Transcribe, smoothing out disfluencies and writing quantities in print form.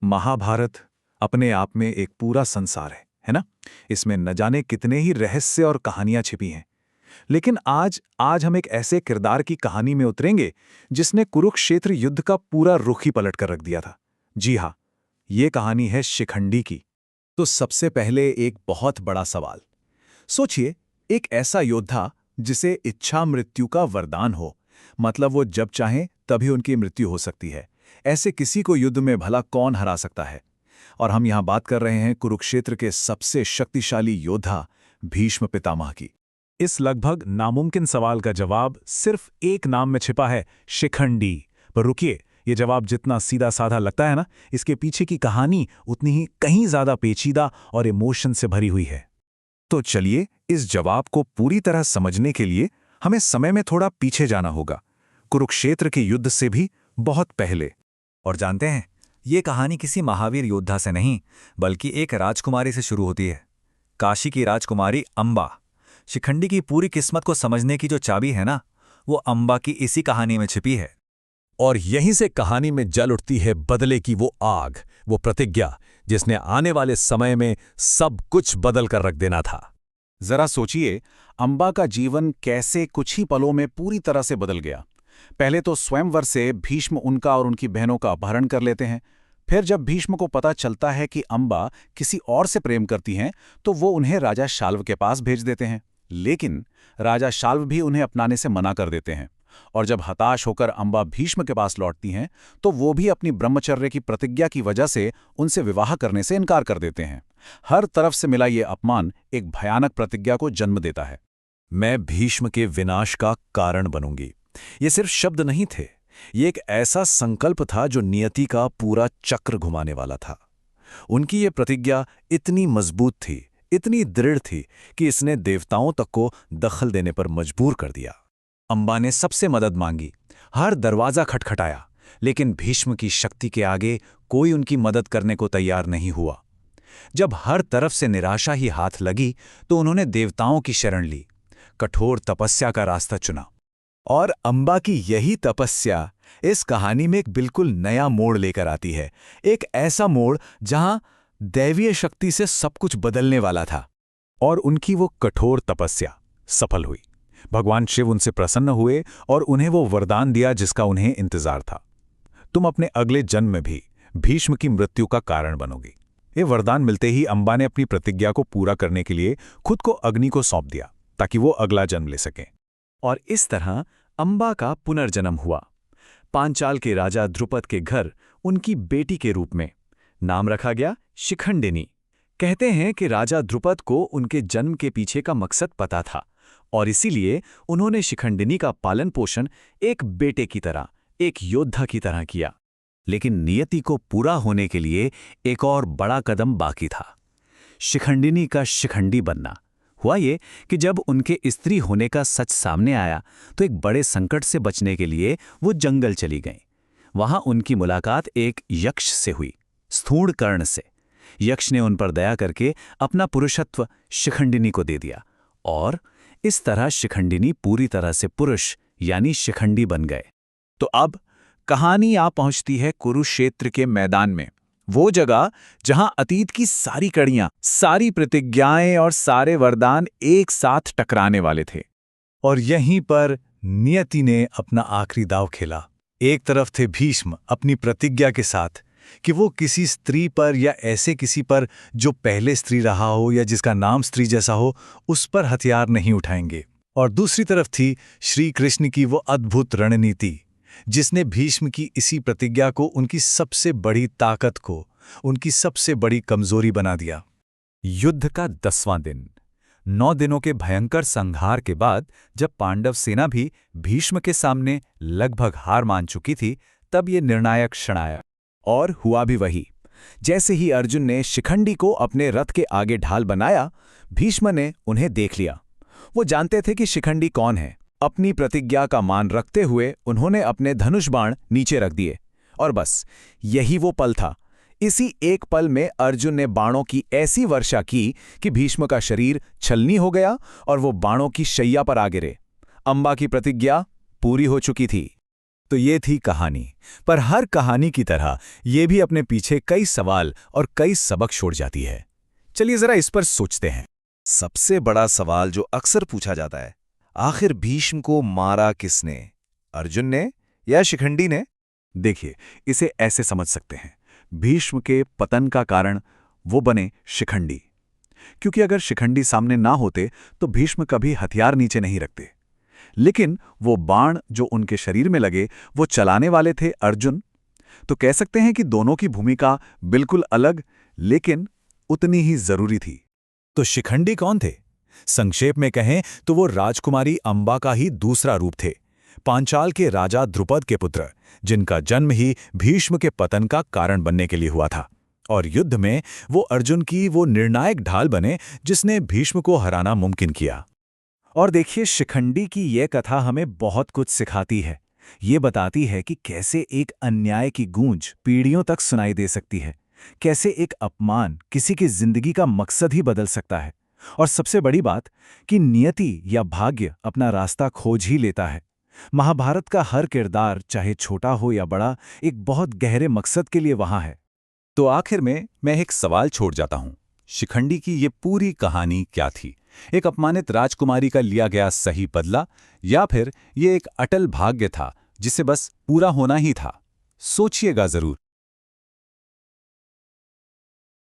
महाभारत अपने आप में एक पूरा संसार है ना? इसमें न जाने कितने ही रहस्य और कहानियां छिपी हैं। लेकिन आज आज हम एक ऐसे किरदार की कहानी में उतरेंगे जिसने कुरुक्षेत्र युद्ध का पूरा रुख ही पलट कर रख दिया था। जी हाँ, ये कहानी है शिखंडी की। तो सबसे पहले एक बहुत बड़ा सवाल सोचिए, एक ऐसा योद्धा जिसे इच्छा मृत्यु का वरदान हो, मतलब वो जब चाहे तभी उनकी मृत्यु हो सकती है। ऐसे किसी को युद्ध में भला कौन हरा सकता है? और हम यहां बात कर रहे हैं कुरुक्षेत्र के सबसे शक्तिशाली योद्धा भीष्म पितामह की। इस लगभग नामुमकिन सवाल का जवाब सिर्फ एक नाम में छिपा है, शिखंडी। पर रुकिए, ये जवाब जितना सीधा साधा लगता है ना, इसके पीछे की कहानी उतनी ही कहीं ज्यादा पेचीदा और इमोशन से भरी हुई है। तो चलिए, इस जवाब को पूरी तरह समझने के लिए हमें समय में थोड़ा पीछे जाना होगा, कुरुक्षेत्र के युद्ध से भी बहुत पहले। और जानते हैं, ये कहानी किसी महावीर योद्धा से नहीं, बल्कि एक राजकुमारी से शुरू होती है। काशी की राजकुमारी अंबा। शिखंडी की पूरी किस्मत को समझने की जो चाबी है ना, वो अंबा की इसी कहानी में छिपी है। और यहीं से कहानी में जल उठती है बदले की वो आग, वो प्रतिज्ञा जिसने आने वाले समय में सब कुछ बदल कर रख देना था। जरा सोचिए, अंबा का जीवन कैसे कुछ ही पलों में पूरी तरह से बदल गया। पहले तो स्वयंवर से भीष्म उनका और उनकी बहनों का अपहरण कर लेते हैं। फिर जब भीष्म को पता चलता है कि अंबा किसी और से प्रेम करती हैं, तो वो उन्हें राजा शाल्व के पास भेज देते हैं। लेकिन राजा शाल्व भी उन्हें अपनाने से मना कर देते हैं। और जब हताश होकर अंबा भीष्म के पास लौटती हैं, तो वो भी अपनी ब्रह्मचर्य की प्रतिज्ञा की वजह से उनसे विवाह करने से इनकार कर देते हैं। हर तरफ से मिला ये अपमान एक भयानक प्रतिज्ञा को जन्म देता है। मैं भीष्म के विनाश का कारण बनूंगी। ये सिर्फ शब्द नहीं थे, ये एक ऐसा संकल्प था जो नियति का पूरा चक्र घुमाने वाला था। उनकी ये प्रतिज्ञा इतनी मजबूत थी, इतनी दृढ़ थी कि इसने देवताओं तक को दखल देने पर मजबूर कर दिया। अंबा ने सबसे मदद मांगी, हर दरवाजा खटखटाया, लेकिन भीष्म की शक्ति के आगे कोई उनकी मदद करने को तैयार नहीं हुआ। जब हर तरफ से निराशा ही हाथ लगी, तो उन्होंने देवताओं की शरण ली, कठोर तपस्या का रास्ता चुना। और अंबा की यही तपस्या इस कहानी में एक बिल्कुल नया मोड़ लेकर आती है। एक ऐसा मोड़ जहां दैवीय शक्ति से सब कुछ बदलने वाला था। और उनकी वो कठोर तपस्या सफल हुई। भगवान शिव उनसे प्रसन्न हुए और उन्हें वो वरदान दिया जिसका उन्हें इंतजार था। तुम अपने अगले जन्म में भी भीष्म की मृत्यु का कारण बनोगी। ये वरदान मिलते ही अंबा ने अपनी प्रतिज्ञा को पूरा करने के लिए खुद को अग्नि को सौंप दिया, ताकि वो अगला जन्म ले सकें। और इस तरह अंबा का पुनर्जन्म हुआ, पांचाल के राजा द्रुपद के घर उनकी बेटी के रूप में। नाम रखा गया शिखंडिनी। कहते हैं कि राजा द्रुपद को उनके जन्म के पीछे का मकसद पता था, और इसीलिए उन्होंने शिखंडिनी का पालन पोषण एक बेटे की तरह, एक योद्धा की तरह किया। लेकिन नियति को पूरा होने के लिए एक और बड़ा कदम बाकी था, शिखंडिनी का शिखंडी बनना। हुआ ये कि जब उनके स्त्री होने का सच सामने आया, तो एक बड़े संकट से बचने के लिए वो जंगल चली गईं। वहां उनकी मुलाकात एक यक्ष से हुई, स्थूण कर्ण से। यक्ष ने उन पर दया करके अपना पुरुषत्व शिखंडिनी को दे दिया, और इस तरह शिखंडिनी पूरी तरह से पुरुष यानी शिखंडी बन गए। तो अब कहानी आ पहुंचती है कुरुक्षेत्र के मैदान में, वो जगह जहां अतीत की सारी कड़ियां, सारी प्रतिज्ञाएं और सारे वरदान एक साथ टकराने वाले थे। और यहीं पर नियति ने अपना आखिरी दांव खेला। एक तरफ थे भीष्म अपनी प्रतिज्ञा के साथ कि वो किसी स्त्री पर या ऐसे किसी पर जो पहले स्त्री रहा हो या जिसका नाम स्त्री जैसा हो, उस पर हथियार नहीं उठाएंगे। और दूसरी तरफ थी श्री कृष्ण की वो अद्भुत रणनीति, जिसने भीष्म की इसी प्रतिज्ञा को उनकी सबसे बड़ी ताकत को, उनकी सबसे बड़ी कमजोरी बना दिया। युद्ध का 10वां दिन। 9 दिनों के भयंकर संहार के बाद जब पांडव सेना भी भीष्म के सामने लगभग हार मान चुकी थी, तब ये निर्णायक क्षण आया। और हुआ भी वही। जैसे ही अर्जुन ने शिखंडी को अपने रथ के आगे ढाल बनाया, भीष्म ने उन्हें देख लिया। वो जानते थे कि शिखंडी कौन है। अपनी प्रतिज्ञा का मान रखते हुए उन्होंने अपने धनुष बाण नीचे रख दिए। और बस यही वो पल था। इसी एक पल में अर्जुन ने बाणों की ऐसी वर्षा की कि भीष्म का शरीर छलनी हो गया और वो बाणों की शैया पर आ गिरे। अंबा की प्रतिज्ञा पूरी हो चुकी थी। तो ये थी कहानी, पर हर कहानी की तरह ये भी अपने पीछे कई सवाल और कई सबक छोड़ जाती है। चलिए जरा इस पर सोचते हैं। सबसे बड़ा सवाल जो अक्सर पूछा जाता है, आखिर भीष्म को मारा किसने, अर्जुन ने या शिखंडी ने? देखिए, इसे ऐसे समझ सकते हैं, भीष्म के पतन का कारण वो बने शिखंडी, क्योंकि अगर शिखंडी सामने ना होते तो भीष्म कभी हथियार नीचे नहीं रखते। लेकिन वो बाण जो उनके शरीर में लगे वो चलाने वाले थे अर्जुन। तो कह सकते हैं कि दोनों की भूमिका बिल्कुल अलग लेकिन उतनी ही जरूरी थी। तो शिखंडी कौन थे? संक्षेप में कहें तो वो राजकुमारी अंबा का ही दूसरा रूप थे, पांचाल के राजा द्रुपद के पुत्र, जिनका जन्म ही भीष्म के पतन का कारण बनने के लिए हुआ था। और युद्ध में वो अर्जुन की वो निर्णायक ढाल बने जिसने भीष्म को हराना मुमकिन किया। और देखिए, शिखंडी की ये कथा हमें बहुत कुछ सिखाती है। ये बताती है कि कैसे एक अन्याय की गूंज पीढ़ियों तक सुनाई दे सकती है, कैसे एक अपमान किसी की जिंदगी का मकसद ही बदल सकता है, और सबसे बड़ी बात कि नियति या भाग्य अपना रास्ता खोज ही लेता है। महाभारत का हर किरदार, चाहे छोटा हो या बड़ा, एक बहुत गहरे मकसद के लिए वहां है। तो आखिर में मैं एक सवाल छोड़ जाता हूं, शिखंडी की ये पूरी कहानी क्या थी? एक अपमानित राजकुमारी का लिया गया सही बदला, या फिर ये एक अटल भाग्य था जिसे बस पूरा होना ही था? सोचिएगा जरूर।